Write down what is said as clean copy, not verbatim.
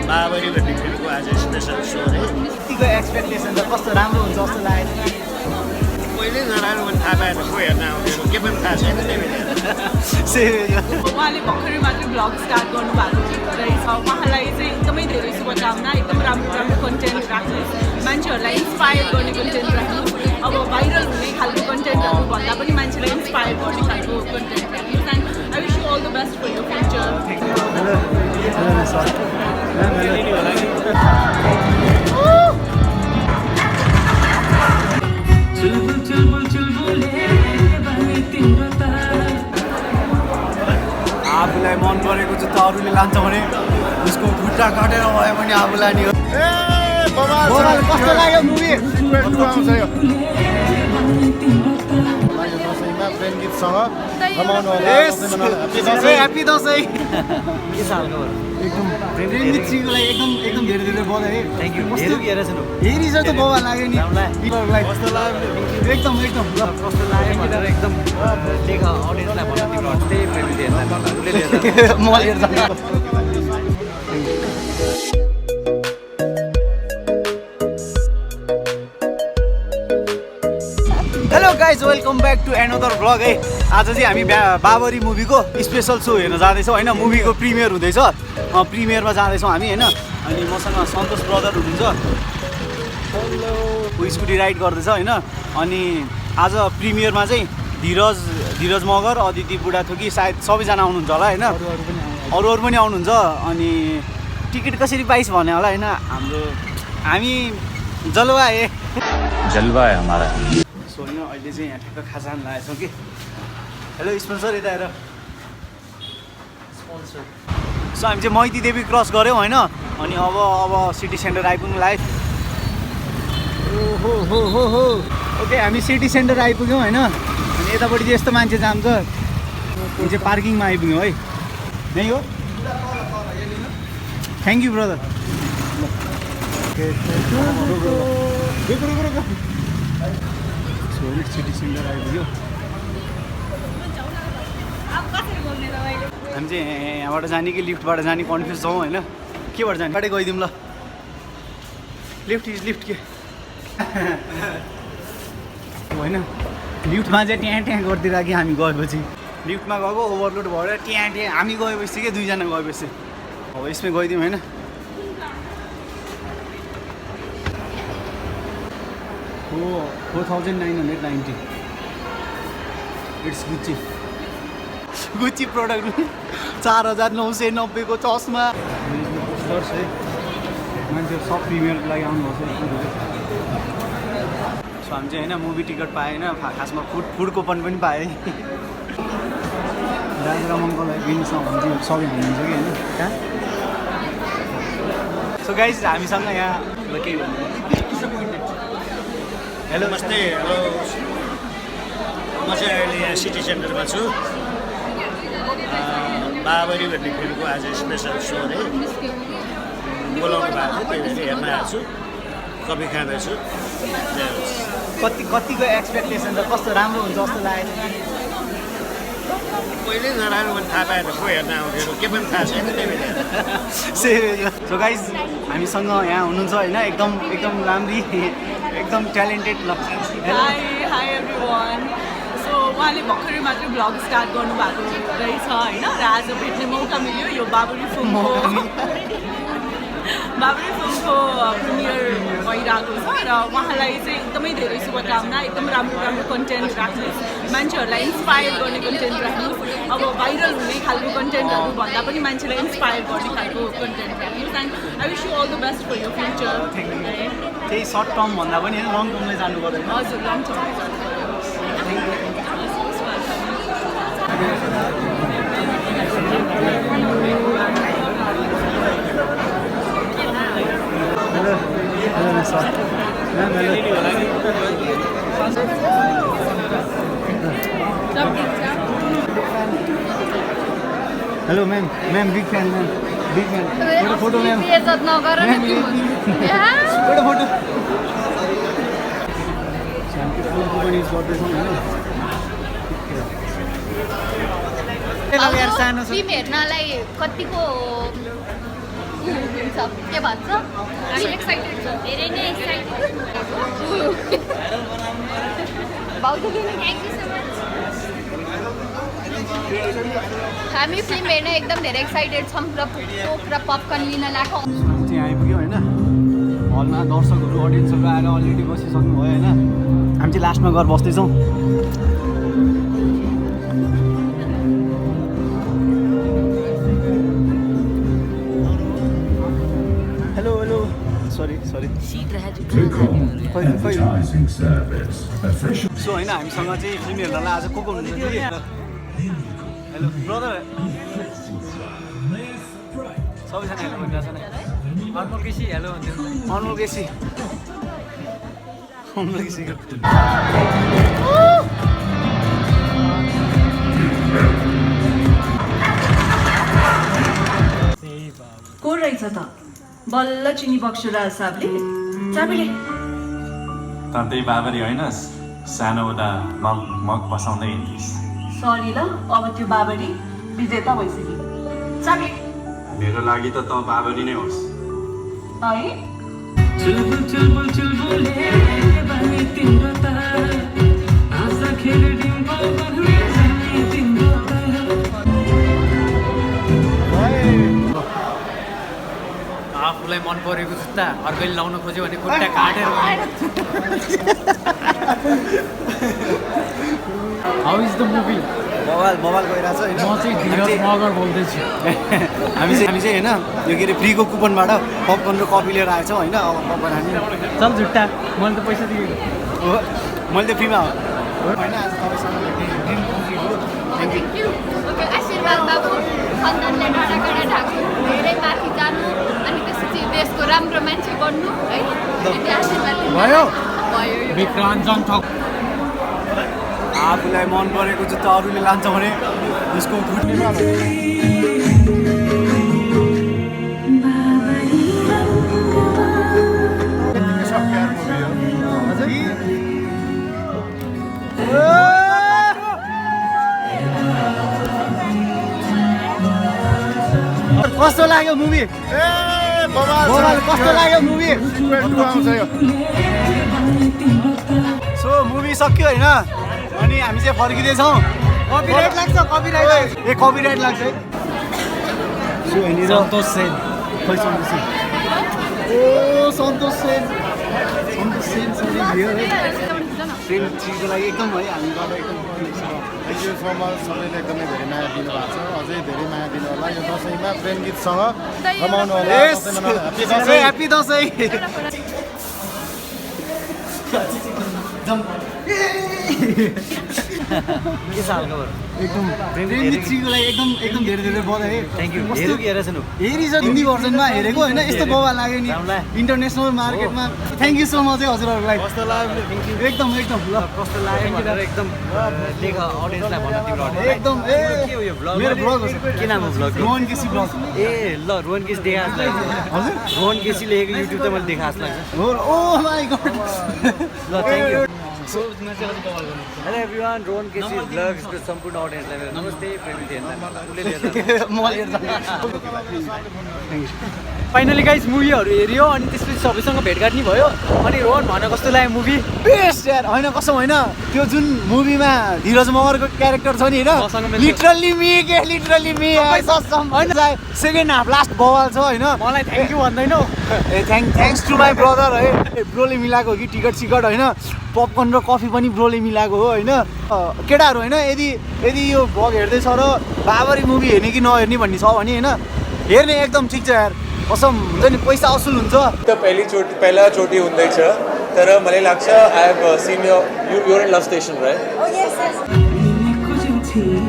बाबरी भन्ने फिल्मको आज स्पेसल सो है यतिको एक्सपेक्टेसन त कस्तो राम्रो हुन्छ जस्तो लागेको कहिले नराम्रो पनि थाहा पाएन को हेर्न आउँथ्यो के पनि थाहा छैन उहाँले भर्खरै मात्रै भ्लग स्टार्ट गर्नुभएको रहेछ उहाँलाई चाहिँ एकदमै धेरै शुभकामना एकदम राम्रो राम्रो कन्टेन्ट राख्नुहोस् मान्छेहरूलाई इन्सपायर गर्ने कन्टेन्ट राख्नुहोस् अब भाइरल हुने खालको कन्टेन्टहरू भन्दा पनि मान्छेलाई इन्सपायर गर्ने खालको कन्टेन्ट राख्नुहोस् and I wish you all the best for your future आफूलाई मन परेको जुत्ता अरूले लान्छ भने उसको खुट्टा कटेर भयो भने आफूलाई नि कस्तो लाग्यो मुभी आउँछ यो दसैँमा प्रेम गीतसँग रमाउनु होला ह्याप्पी दसैँ के सालको एकदम प्रेम गीतको लागि एकदम धेरै धेरै बधाई थ्याङ्क यू कस्तो हेरिसक्यो त बाबा लाग्यो नि कस्तो लाग्यो एकदम ल कस्तो लाग्यो भनेर एकदम लेख अडियन्सलाई भन्न तिम्रो त्यही प्रेम गीत हेर्दा म हेर्दा hello guys welcome back to another vlog है आज चाहिँ हामी बाबरी मुभीको स्पेसल सो हेर्न जाँदैछौँ होइन मुभीको प्रिमियर हुँदैछ प्रिमियरमा जाँदैछौँ हामी होइन अनि मसँग सन्तोष ब्रदर हुनुहुन्छ ऊ स्कुटी राइड गर्दैछ होइन अनि आज प्रिमियरमा चाहिँ धीरज मगर अदिति बुढाथोकी सायद सबैजना आउनुहुन्छ होला होइन अरू पनि आउनुहुन्छ अनि टिकट कसरी पाइस भने होला होइन हामी जलवा है हमारा सो होइन अहिले चाहिँ यहाँ ठ्याक्क खाजा खान लागेको छौँ कि हेलो स्पोन्सर यता हेर स्पोन्सर सो हामी चाहिँ मैती देवी क्रस गऱ्यौँ होइन अनि अब सिटी सेन्टर आइपुग्नु लाग्यो हो ओके हामी सिटी सेन्टर आइपुग्यौँ होइन अनि यतापट्टि चाहिँ यस्तो मान्छे जाम छ यो चाहिँ पार्किङमा आइपुग्यौँ है नै हो thank you brother city centre आइपुग्यो हामी चाहिँ यहाँबाट जाने कि लिफ्टबाट जाने कन्फ्युज छौँ होइन केबाट जाने बाटै गइदिउँ ल लिफ्ट के होइन लिफ्टमा चाहिँ ट्याँ गरिदिएर कि हामी गएपछि लिफ्टमा गएको ओभरलोड भएर ट्याँ हामी गएपछि के दुईजना गएपछि अब यसमै गइदिउँ होइन हो 4990 इट्स गुच्ची प्रोडक्ट 4990 को चस्मा पोस्टर्स है मान्छे सब प्रिमियरको लागि आउनुभएको सो हामी चाहिँ होइन मुभी टिकट पाएन खासमा फुड कुपन पनि पाएँ दाजु र मङ्गललाई दिनसँग भने चाहिँ सबै हाल्नुहुन्छ कि होइन कहाँ सो गाइज हामीसँग यहाँ केही भन्नु हेलो नमस्ते हेलो म चाहिँ अहिले यहाँ सिटी सेन्टरमा छु बाबरी भन्ने फिल्मको आज स्पेसल सो है बोलाउनु भएको थियो त्यही भएर हेर्न आएको छु कफी खाँदैछु कतिको एक्सपेक्टेसन त कस्तो राम्रो हुन्छ जस्तो लागेको कहिले नराम्रो पनि थाहा पाएन को हेर्न आउँथ्यो के पनि थाहा छैन त्यही भएर सो गाइज हामीसँग यहाँ हुनुहुन्छ होइन एकदम राम्री एकदम ट्यालेन्टेड हाई एभ्रिवान सो उहाँले भर्खरै मात्रै भ्लग स्टार्ट गर्नुभएको रहेछ होइन र आज भेट्ने मौका मिल्यो यो बाबरी फिल्मको प्रिमियर भइरहेको छ र उहाँलाई चाहिँ एकदमै धेरै शुभकामना एकदम राम्रो राम्रो कन्टेन्ट राख्नुहोस् मान्छेहरूलाई इन्सपायर गर्ने कन्टेन्ट राख्नुहोस् अब भाइरल हुने खालको कन्टेन्टहरू भन्दा पनि मान्छेलाई इन्सपायर गर्ने खालको कन्टेन्ट राख्नुहोस् and I wish you all the best for your future त्यही सर्ट टर्म भन्दा पनि लङ टर्मलाई जानु पर्दैन हजुर long term hello ma'am big fan photo ma'am photo film हेर्नलाई कतिको हुन्छ के भन्छ एक्साइटेड छ धेरै नै एक्साइटेड भाउजूले थ्याङ्क यू सो मच हामी फिल्म हेर्न एकदम धेरै एक्साइटेड छौँ र कोक र पपकर्न लिन लाएको चाहिँ आइपुग्यो होइन हलमा दर्शकहरू अडियन्सहरू आएर अलरेडी बसिसक्नु भयो होइन हामी चाहिँ लास्टमा गएर बस्दैछौँ हेलो हेलो सरी सो होइन हामीसँग चाहिँ फिल्म हेर्नलाई आज को हुनुहुन्छ हेलो ब्रदर सबैजना हेर्नु भनिरहेछ नि अनमोल केसी हेलो अनमोल केसी को रहेछ त बल्ल चिनी बक्सु राज साहबले चाबीले त त्यही बाबरी होइनस् सानो हुँदा मग बसाउँदै हिँड्थिस् सरी ल अब त्यो बाबरी विजेता भइसक्यो चाबी मेरो लागि त बाबरी नै होस् है चुलबुल चुलबुल चुलबुल बने तिम्रो त आशा खेले डिम्पल बन्ने जाने तिम्रो त आफूलाई मन परेको जुत्ता अर्कैले लाउन खोज्यो भने खुट्टा काटेर how is the movie mobile गइरहेछ होइन म चाहिँ धीरज मगर बोल्दैछु हामी चाहिँ होइन यो के अरे फ्रीको कुपनबाट पपकर्न र कफी लिएर आएछौँ होइन अब पपकर्न हामी चल जुट्टा मैले त पैसा दिएको हो मैले त फ्रीमा हो होइन आज तपाईँसँग थ्याङ्क यू ओके आशीर्वाद बाबु सन्तानले डाँडा काँडा ढाक्नु धेरै माथि जानु अनि त्यसपछि देशको राम्रो मान्छे बन्नु है यति आशीर्वाद भयो भयो विक्रान्जन ठक आफूलाई मन परेको जुत्ता अरूले लान्छ भने उसको घुट्नेमा कस्तो लाग्यो मुभी कस्तो लाग्यो मुभी सो मुभी सक्यो होइन अनि हामी चाहिँ फर्किँदैछौँ कपिराइट लाग्छ कपिराइट लाग्छ है सन्तोष सेन खै सन्तोष सेन ओ सन्तोष सेन सेन चिजको लागि एकदम है हामीबाट एकदम थ्याङ्क यू सो मच सबैले एकदमै धेरै माया दिनुभएको छ अझै धेरै माया दिनु होला यो दसैँमा प्रेम गीतसँग रमाउनु होला ह्याप्पी दसैँ के छ हालखबर एकदम प्रेम गीतको लागि एकदम धेरै धेरै बधाई थ्याङ्क यू हेरौ कि हेरेछन् हेरी छ हिन्दी भर्जनमा हेरेको होइन यस्तो बवा लाग्यो नि इन्टरनेसनल मार्केटमा थ्याङ्क यू सो मच है हजुरहरूलाई कस्तो लाग्यो एकदम ल कस्तो लाग्यो भनेर एकदम देख अडियन्सलाई भन्न तिम्रो एकदम के हो यो भ्लग मेरो भ्लग हो के नाम हो भ्लग रोहन केसी भ्लग ए ल रोहन केसी देखा जस्तो लाग्छ हजुर रोहन केसी लेखेको युट्युब त मैले देखा जस्तो लाग्छ हो ओ माई गॉड ल thank you hello everyone Rohan KC भ्लग्सको सम्पूर्ण अडियन्सलाई मेरो नमस्ते प्रेमित फाइनली गाइस मुभीहरू हेऱ्यो अनि त्यसपछि सबैसँग भेटघाट नि भयो अनि रोहन भन कस्तो लाग्यो मुभी बेस्ट यार होइन कसम होइन त्यो जुन मुभीमा धीरज मगरको क्यारेक्टर छ नि होइन लिटरली मी होइन सेकेन्ड हाफ लास्ट बवाल छ होइन मलाई थ्याङ्क यू भन्दैनौ ए थ्याङ्क्स टु माई ब्रदर है ब्रोले मिलाएको हो कि टिकट सिकट होइन पपकर्न र कफी पनि ब्रोले मिलाएको हो होइन केटाहरू होइन यदि यो भ्लग हेर्दैछ र बाबरी मुभी हेर्ने कि नहेर्ने भन्ने छ भने होइन हेर्ने एकदम ठिक छ यार कसम हुन्छ नि पैसा असुल हुन्छ त पहिलाचोटि हुँदैछ तर मलाई लाग्छ I have seen your in love station right खोजिन्थे